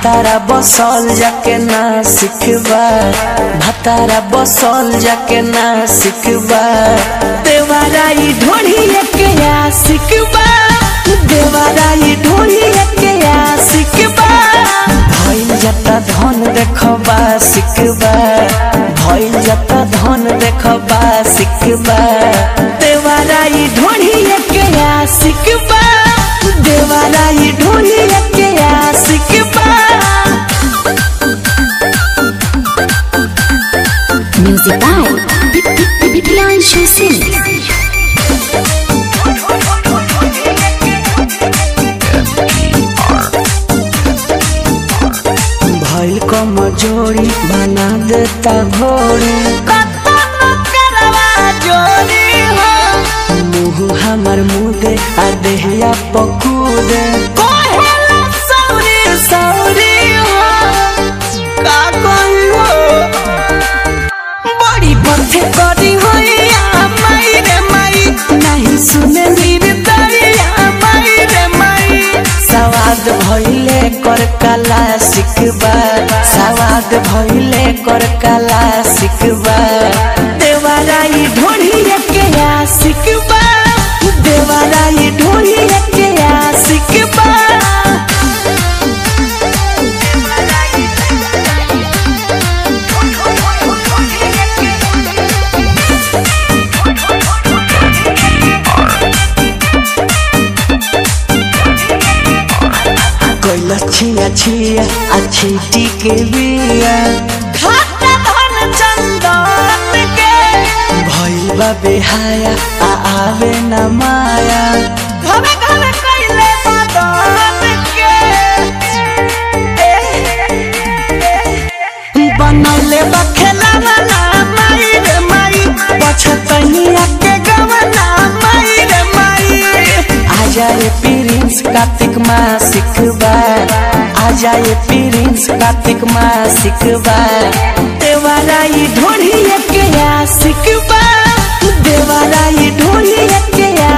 भतारा बसल जाके ना सिखबा, भतारा बसल जाके ना सिखबा, देवाराई ढोढ़ी के आ सिखबा, देवाराई ढोढ़ी के आ सिखबा। भइल जता धन देखबा सिखबा, भइल जता धन देखबा सिखबा, देवाराई ढोढ़ी के आ सिखबा, देवाराई ढोढ़ी के आ सिखबा। Music by Priyanshu Singh। भइल कमजोरी बना देता घोड़ी, मुँह हमर मुदे आ देहिया पकूदे, बड़ी बथे करी होइया माई रे माई, नहीं सुने निर्दरिया माई रे माई। सवाद भइले कर कला सिखबा, सवाद भइले कर कला सिखबा, देवाराई ढोढ़ी के आ सिखबा, देवाराई ढोढ़ी के आ सिखबा। छिया छिया अच्छी टीके बिया, घाटा धन चंदन के भइल बा बेहाया आ आवे न माया, घरे घरे कइले बदन के बनौले बा खेलावना माई रे माई, पछतनिया के गवना माई रे माई। आजा रे प्रिंस कार्तिक माँ सिखबा, आजा ये प्रिंस कार्तिक माँ सिखबा, देवाराई ढोढ़ी के आ सिखबा, देवाराई ढोढ़ी के आ